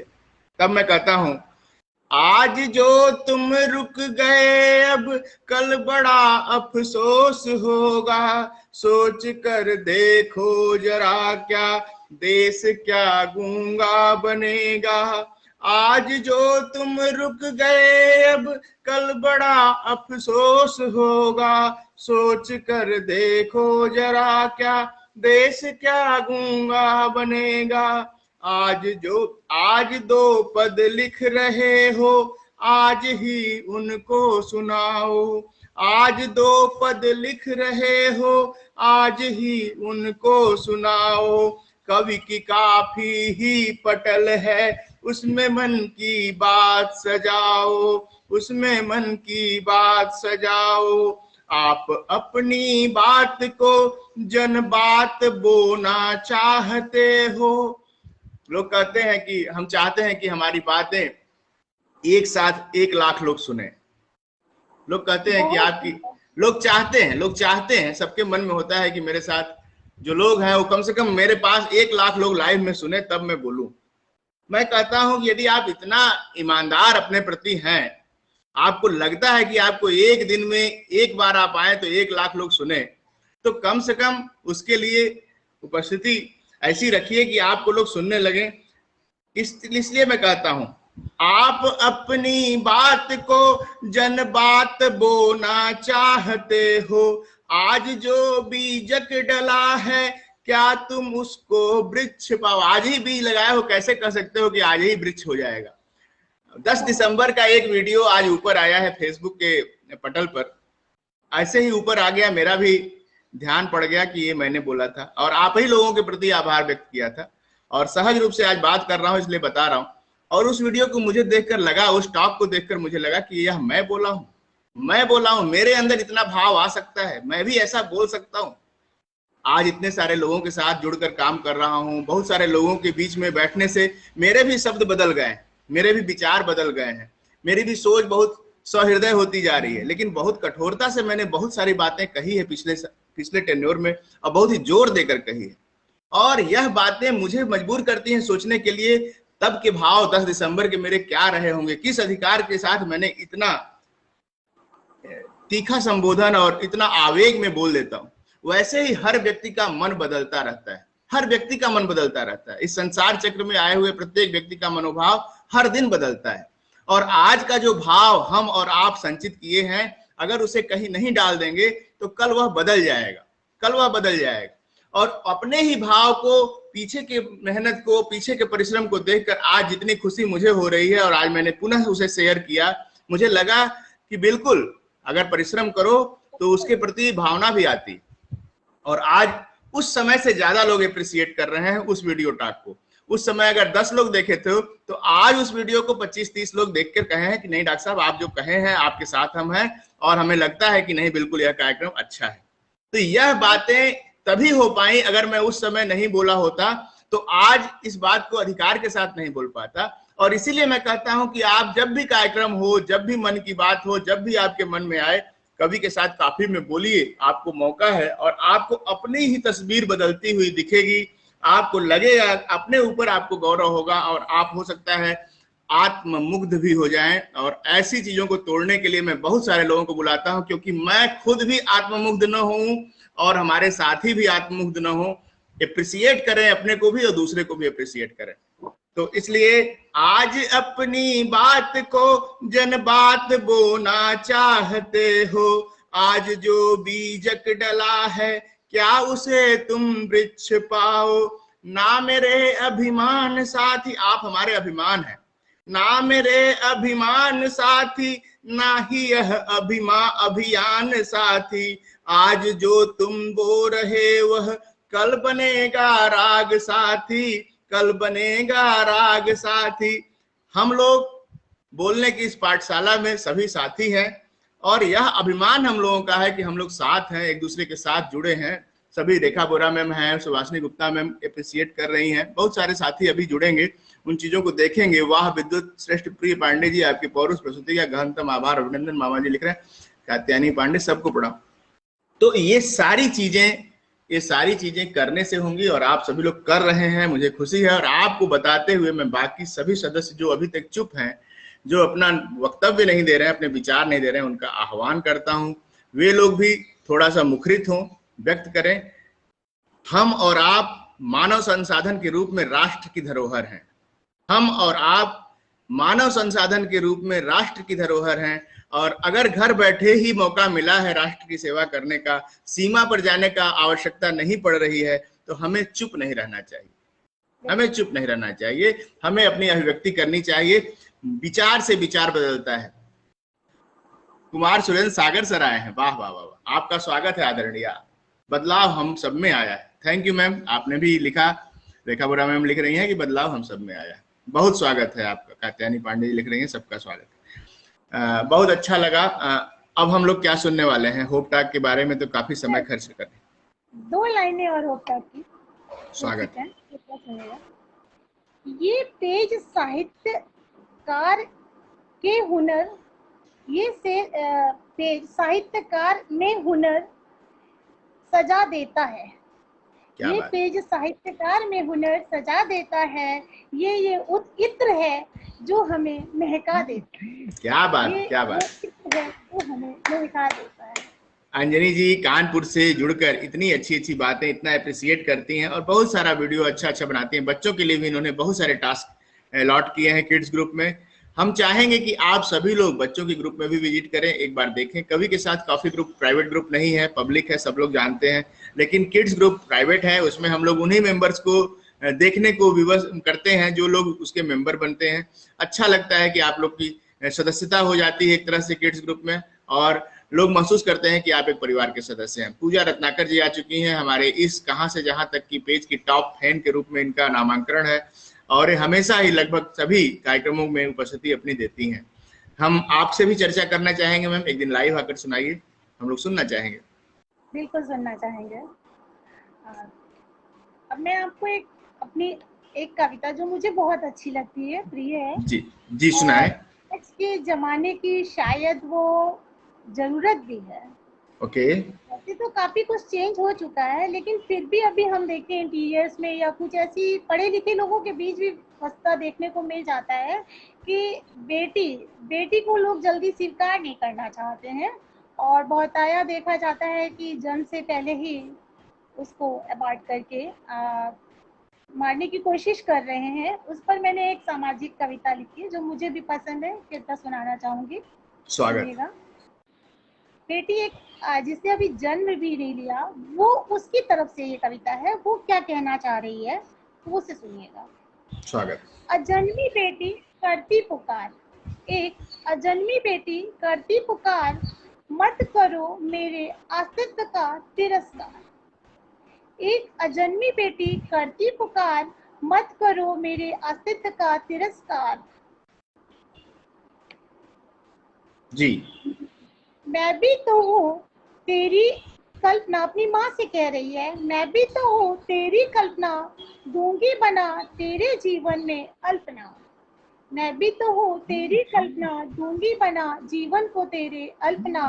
तब मैं कहता हूं, आज जो तुम रुक गए, अब कल बड़ा अफसोस होगा। सोच कर देखो जरा, क्या देश क्या गूंगा बनेगा। आज जो तुम रुक गए, अब कल बड़ा अफसोस होगा। सोच कर देखो जरा, क्या देश क्या गूंगा बनेगा। आज 2 पद लिख रहे हो, आज ही उनको सुनाओ। आज 2 पद लिख रहे हो, आज ही उनको सुनाओ। कवि की काफी ही पटल है, उसमें मन की बात सजाओ। उसमें मन की बात सजाओ। आप अपनी बात को जन बात बोना चाहते हो। लोग कहते हैं कि हम चाहते हैं कि हमारी बातें एक साथ 1 लाख लोग सुने। लोग कहते हैं कि बहुत आपकी, लोग चाहते हैं, सबके मन में होता है कि मेरे साथ जो लोग हैं वो कम से कम मेरे पास 1 लाख लोग लाइव में सुने, तब मैं बोलूं। मैं कहता हूं कि यदि आप इतना ईमानदार अपने प्रति हैं, आपको लगता है कि आपको एक दिन में एक बार आप आए तो 1 लाख लोग सुने, तो कम से कम उसके लिए उपस्थिति ऐसी रखिए कि आपको लोग सुनने लगे। इसलिए मैं कहता हूं, आप अपनी बात को जन बात बोना चाहते हो। आज जो बीजक डला है, क्या तुम उसको वृक्ष पाओ। आज ही बीज लगाए हो, कैसे कह सकते हो कि आज ही वृक्ष हो जाएगा। 10 दिसंबर का एक वीडियो आज ऊपर आया है फेसबुक के पटल पर, ऐसे ही ऊपर आ गया, मेरा भी ध्यान पड़ गया कि ये मैंने बोला था और आप ही लोगों के प्रति आभार व्यक्त किया था। और सहज रूप से आज बात कर रहा हूं, इसलिए बता रहा हूं। और उस वीडियो को मुझे देखकर लगा, उस टॉक को देखकर मुझे लगा कि यह मैं बोला हूं, मेरे अंदर इतना भाव आ सकता है, मैं भी ऐसा बोल सकता हूं। आज इतने सारे लोगों के साथ जुड़कर काम कर रहा हूं, बहुत सारे लोगों के बीच में बैठने से मेरे भी शब्द बदल गए, मेरे भी विचार बदल गए हैं, मेरी भी सोच बहुत सहृदय होती जा रही है। लेकिन बहुत कठोरता से मैंने बहुत सारी बातें कही है पिछले टेन्योर में, और बहुत ही जोर देकर कही है। और यह बातें मुझे मजबूर करती हैं सोचने के लिए, तब के भाव 10 दिसंबर के मेरे क्या रहे होंगे, किस अधिकार के साथ मैंने इतना तीखा संबोधन और इतना आवेग में बोल देता हूं। वैसे ही हर व्यक्ति का मन बदलता रहता है, हर व्यक्ति का मन बदलता रहता है। इस संसार चक्र में आए हुए प्रत्येक व्यक्ति का मनोभाव हर दिन बदलता है। और आज का जो भाव हम और आप संचित किए हैं, अगर उसे कहीं नहीं डाल देंगे तो कल वह बदल जाएगा, कल वह बदल जाएगा। और अपने ही भाव को, पीछे के मेहनत को, पीछे के परिश्रम को देखकर आज जितनी खुशी मुझे हो रही है, और आज मैंने पुनः उसे शेयर किया, मुझे लगा कि बिल्कुल अगर परिश्रम करो तो उसके प्रति भावना भी आती। और आज उस समय से ज्यादा लोग अप्रिशिएट कर रहे हैं उस वीडियो टॉक को। उस समय अगर 10 लोग देखे थे तो आज उस वीडियो को 25-30 लोग देखकर कहे हैं कि नहीं डॉक्टर साहब, आप जो कहे हैं आपके साथ हम हैं, और हमें लगता है कि नहीं बिल्कुल यह कार्यक्रम अच्छा है। तो यह बातें तभी हो पाई, अगर मैं उस समय नहीं बोला होता तो आज इस बात को अधिकार के साथ नहीं बोल पाता। और इसीलिए मैं कहता हूं कि आप जब भी कार्यक्रम हो, जब भी मन की बात हो, जब भी आपके मन में आए, कवि के साथ काफी में बोलिए, आपको मौका है। और आपको अपनी ही तस्वीर बदलती हुई दिखेगी, आपको लगेगा, अपने ऊपर आपको गौरव होगा, और आप हो सकता है आत्ममुग्ध भी हो जाएं। और ऐसी चीजों को तोड़ने के लिए मैं बहुत सारे लोगों को बुलाता हूं, क्योंकि मैं खुद भी आत्ममुग्ध न हूं और हमारे साथी भी आत्ममुग्ध न हो। एप्रिसिएट करें अपने को भी और दूसरे को भी एप्रिसिएट करें। तो इसलिए आज अपनी बात को जन बात बोना चाहते हो, आज जो बीजक डला है क्या उसे तुम वृक्ष पाओ। ना मेरे अभिमान साथी, आप हमारे अभिमान हैं, ना मेरे अभिमान साथी, ना ही यह अभियान साथी। आज जो तुम बो रहे वह कल बनेगा राग साथी, कल बनेगा राग साथी। हम लोग बोलने की इस पाठशाला में सभी साथी हैं, और यह अभिमान हम लोगों का है कि हम लोग साथ हैं, एक दूसरे के साथ जुड़े हैं। सभी रेखा बोरा मैम हैं, सुभाषिनी गुप्ता मैम अप्रिशिएट कर रही हैं, बहुत सारे साथी अभी जुड़ेंगे, उन चीजों को देखेंगे। वाह विद्युत श्रेष्ठ प्रिय पांडे जी, आपके पौरुष प्रस्तुति का गहनतम आभार अभिनंदन। मामा जी लिख रहे हैं, कात्यायनी पांडे, सबको प्रणाम। तो ये सारी चीजें करने से होंगी, और आप सभी लोग कर रहे हैं, मुझे खुशी है। और आपको बताते हुए मैं बाकी सभी सदस्य जो अभी तक चुप हैं, जो अपना वक्तव्य नहीं दे रहे हैं, अपने विचार नहीं दे रहे हैं, उनका आह्वान करता हूं वे लोग भी थोड़ा सा मुखरित हों, व्यक्त करें। हम और आप मानव संसाधन के रूप में राष्ट्र की धरोहर हैं, हम और आप मानव संसाधन के रूप में राष्ट्र की धरोहर हैं। और अगर घर बैठे ही मौका मिला है राष्ट्र की सेवा करने का, सीमा पर जाने का आवश्यकता नहीं पड़ रही है, तो हमें चुप नहीं रहना चाहिए, हमें चुप नहीं रहना चाहिए, हमें अपनी अभिव्यक्ति करनी चाहिए। विचार से विचार बदलता है। कुमार सुरेंद्र सागर सर आए हैं, वाह वाह वाह, आपका स्वागत है आदरणीय। बदलाव हम सब में आया है। थैंक यू मैम, आपने भी लिखा, रेखा बोरा मैम लिख रही हैं कि बदलाव हम सब में आया है। बहुत स्वागत है आपका। कात्यायनी पांडे जी लिख रही हैं, सबका स्वागत है। बहुत अच्छा लगा। अब हम लोग क्या सुनने वाले हैं? होप टॉक के बारे में तो काफी समय खर्च कर रहे हैं। 2 लाइनें और होप टॉक की। स्वागत है। ये पेज साहित्यकार के हुनर, ये से पेज साहित्यकार में हुनर सजा देता है। ये पेज साहित्यकार में हुनर सजा देता है, ये इत्र है जो हमें महका देता है। क्या बात, क्या बात है जो हमें महका देता है। अंजनी जी कानपुर से जुड़कर इतनी अच्छी अच्छी बातें, इतना अप्रिशिएट करती हैं, और बहुत सारा वीडियो अच्छा अच्छा बनाती हैं। बच्चों के लिए भी इन्होंने बहुत सारे टास्क अलॉट किए हैं किड्स ग्रुप में। हम चाहेंगे कि आप सभी लोग बच्चों के ग्रुप में भी विजिट करें, एक बार देखें। कवि के साथ कॉफी ग्रुप प्राइवेट ग्रुप नहीं है, पब्लिक है, सब लोग जानते हैं, लेकिन किड्स ग्रुप प्राइवेट है। उसमें हम लोग उन्हीं मेंबर्स को देखने को विवश करते हैं जो लोग उसके मेंबर बनते हैं। अच्छा लगता है कि आप लोग की सदस्यता हो जाती है एक तरह से किड्स ग्रुप में, और लोग महसूस करते हैं कि आप एक परिवार के सदस्य हैं। पूजा रत्नाकर जी आ चुकी हैं हमारे इस कहां से जहां तक की पेज की टॉप फैन के रूप में इनका नामांकन है और ये हमेशा ही लगभग सभी कार्यक्रमों में उपस्थिति अपनी देती हैं। हम आपसे भी चर्चा करना चाहेंगे मैम, एक दिन लाइव आकर सुनाइए, हम लोग सुनना चाहेंगे। बिल्कुल सुनना चाहेंगे। अब मैं आपको अपनी एक कविता जो मुझे बहुत अच्छी लगती है, प्रिय है जी जी, सुनाए। आज के जमाने की शायद वो जरूरत भी है। ओके। वैसे तो काफी कुछ चेंज हो चुका है, लेकिन फिर भी अभी हम देखते हैं इंटीरियर्स में या कुछ ऐसी पढ़े लिखे लोगों के बीच भी मसला देखने को मिल जाता है कि बेटी को लोग जल्दी स्वीकार नहीं करना चाहते हैं और बहुताया देखा जाता है कि जन्म से पहले ही उसको अबॉर्ट करके मारने की कोशिश कर रहे हैं। उस पर मैंने एक सामाजिक कविता लिखी है जो मुझे भी पसंद है, कृपया सुनाना चाहूंगी। स्वागत। बेटी एक जिसने अभी जन्म भी नहीं लिया, वो उसकी तरफ से ये कविता है। वो क्या कहना चाह रही है वो से सुनिएगा। स्वागत। अजन्मी बेटी करती पुकार, एक अजन्मी बेटी करती पुकार, मत करो मेरे अस्तित्व का तिरस्कार। एक अजन्मी बेटी करती पुकार, मत करो मेरे अस्तित्व का तिरस्कार। जी। मैं भी तो हूँ तेरी कल्पना, अपनी माँ से कह रही है, मैं भी तो हूँ तेरी कल्पना, दूंगी बना तेरे जीवन में अल्पना। मैं भी तो हूँ तेरी कल्पना, दूंगी बना जीवन को तेरे अल्पना,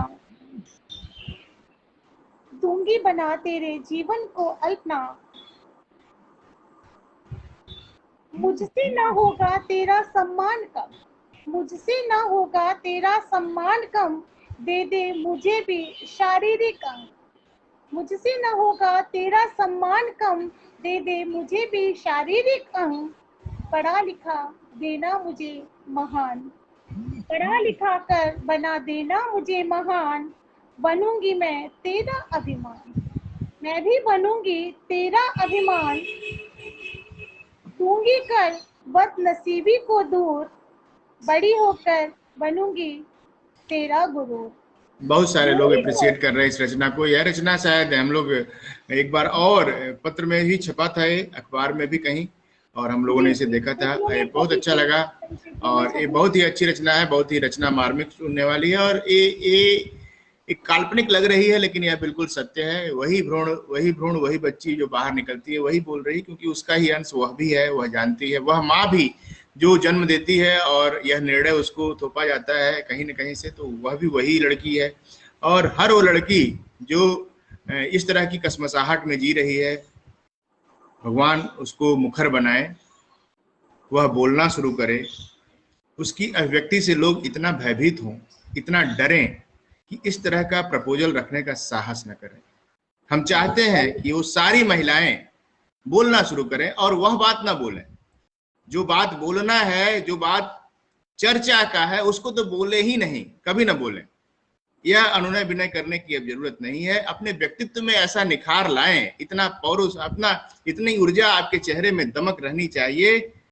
दूंगी बना तेरे जीवन को अल्पना। मुझसे ना होगा तेरा सम्मान कम, मुझसे ना होगा तेरा सम्मान कम, दे दे मुझे भी शारीरिक अंग। मुझसे ना होगा तेरा सम्मान कम, दे दे मुझे भी शारीरिक अंग। पढ़ा लिखा देना मुझे महान, पढ़ा लिखा कर बना देना मुझे महान। बनूंगी मैं तेरा अभिमान, मैं भी बनूंगी तेरा अभिमान। दूंगी कर बदनसीबी को दूर, बड़ी होकर बनूंगी तेरा गुरु। बहुत सारे लोग अप्रिशिएट कर रहे हैं इस रचना को। यह रचना शायद हम लोग एक बार और पत्र में भी छपा था, ये अखबार में भी कहीं, और हम लोगों ने इसे देखा था। ये बहुत अच्छा लगा और ये बहुत ही अच्छी रचना है, बहुत ही रचना मार्मिक सुनने वाली है। और ये एक काल्पनिक लग रही है लेकिन यह बिल्कुल सत्य है। वही भ्रूण वही बच्ची जो बाहर निकलती है वही बोल रही, क्योंकि उसका ही अंश वह भी है, वह जानती है। वह माँ भी जो जन्म देती है और यह निर्णय उसको थोपा जाता है कहीं न कहीं से, तो वह भी वही लड़की है। और हर वो लड़की जो इस तरह की कसमसाहट में जी रही है, भगवान उसको मुखर बनाए, वह बोलना शुरू करे, उसकी अभिव्यक्ति से लोग इतना भयभीत हों, इतना डरें कि इस तरह का प्रपोजल रखने का साहस न करें। हम चाहते हैं कि वो सारी महिलाएं बोलना शुरू करें और वह बात ना बोलें जो बात बोलना है, जो बात चर्चा का है, उसको तो बोले ही नहीं, कभी ना बोलें। यह अनुनय विनय करने की अब जरूरत नहीं है। अपने व्यक्तित्व में ऐसा निखार लाएं, इतना पौरुष, अपना इतनी ऊर्जा आपके चेहरे में दमक रहनी चाहिए